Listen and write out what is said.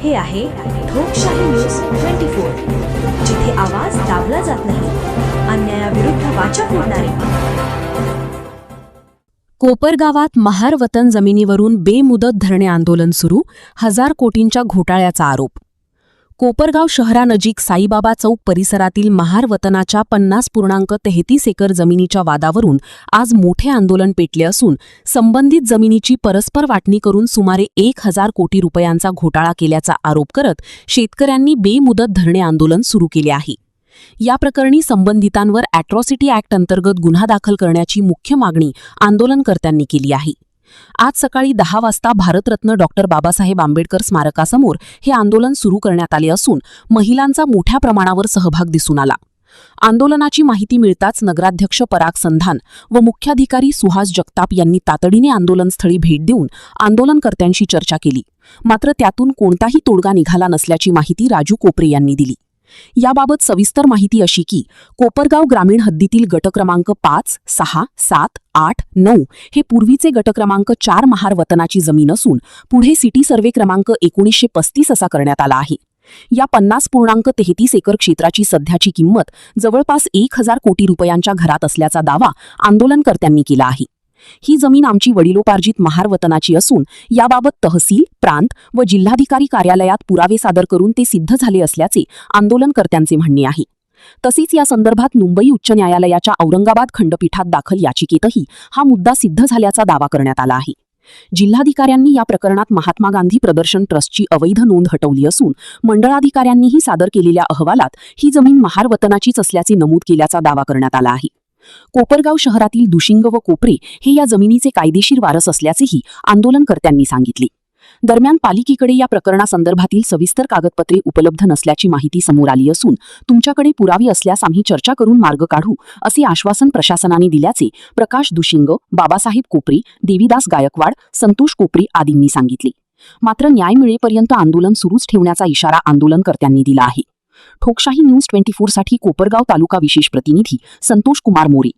हे आहे ठोकशाही न्यूज 24, जिथे आवाज दाबला जात नाही, अन्यायाविरुद्ध वाचा फोडणारे. कोपरगावात महार वतन जमिनीवरून बेमुदत धरणे आंदोलन सुरू, 1000 कोटींच्या घोटाळ्याचा आरोप. कोपरगाव शहरानजीक साईबाबा चौक परिसरातील महार वतनाच्या 50.33 एकर जमिनीच्या वादावरून आज मोठे आंदोलन पेटले असून संबंधित जमिनीची परस्पर वाटणी करून सुमारे 1000 कोटी रुपयांचा घोटाळा केल्याचा आरोप करत शेतकऱ्यांनी बेमुदत धरणे आंदोलन सुरू केले आहे. या प्रकरणी संबंधितांवर अॅट्रॉसिटी ॲक्ट अंतर्गत गुन्हा दाखल करण्याची मुख्य मागणी आंदोलनकर्त्यांनी केली आहे. आज सकाळी 10 वाजता भारतरत्न डॉक्टर बाबासाहेब आंबेडकर स्मारकासमोर हे आंदोलन सुरू करण्यात आले असून महिलांचा मोठ्या प्रमाणावर सहभाग दिसून आला. आंदोलनाची माहिती मिळताच नगराध्यक्ष पराग संधान व मुख्याधिकारी सुहास जगताप यांनी तातडीने आंदोलनस्थळी भेट देऊन आंदोलनकर्त्यांशी चर्चा केली. मात्र त्यातून कोणताही तोडगा निघाला नसल्याची माहिती राजू कोपरे यांनी दिली. याबाबत सविस्तर माहिती अशी की कोपरगाव ग्रामीण हद्दीतील गट क्रमांक 5, 6, 7, 8, 9 हे पूर्वीचे गट क्रमांक 4 महार वतनाची जमीन असून पुढे सिटी सर्वे क्रमांक 1935 असा करण्यात आला आहे. या 50.33 एकर क्षेत्राची सध्याची किंमत जवळपास 1000 कोटी रुपयांच्या घरात असल्याचा दावा आंदोलनकर्त्यांनी केला आहे. ही जमीन आमची वडिलोपार्जित महार वतनाची असून याबाबत तहसील, प्रांत व जिल्हाधिकारी कार्यालयात पुरावे सादर करून ते सिद्ध झाले असल्याचे आंदोलनकर्त्यांचे म्हणणे आहे. तसेच या संदर्भात मुंबई उच्च न्यायालयाच्या औरंगाबाद खंडपीठात दाखल याचिकेतही हा मुद्दा सिद्ध झाल्याचा दावा करण्यात आला आहे. जिल्हाधिकाऱ्यांनी या प्रकरणात महात्मा गांधी प्रदर्शन ट्रस्टची अवैध नोंद हटवली असून मंडळाधिकाऱ्यांनीही सादर केलेल्या अहवालात ही जमीन महार वतनाचीच असल्याचे नमूद केल्याचा दावा करण्यात आला आहे. कोपरगाव शहरातील दुशिंग व कोपरे हे या जमिनीचे कायदेशीर वारस असल्याचेही आंदोलनकर्त्यांनी सांगितले. दरम्यान पालिकेकडे या प्रकरणासंदर्भातील सविस्तर कागदपत्रे उपलब्ध नसल्याची माहिती समोर आली असून तुमच्याकडे पुरावे असल्यास आम्ही चर्चा करून मार्ग काढू असे आश्वासन प्रशासनाने दिल्याचे प्रकाश दुशिंग, बाबासाहेब कोपरे, देवीदास गायकवाड, संतोष कोपरे आदींनी सांगितले. मात्र न्याय मिळेपर्यंत आंदोलन सुरूच ठेवण्याचा इशारा आंदोलनकर्त्यांनी दिला आहे. ठोकशाही न्यूज 24 साठी कोपरगाव तालुका विशेष प्रतिनिधी संतोष कुमार मोरे.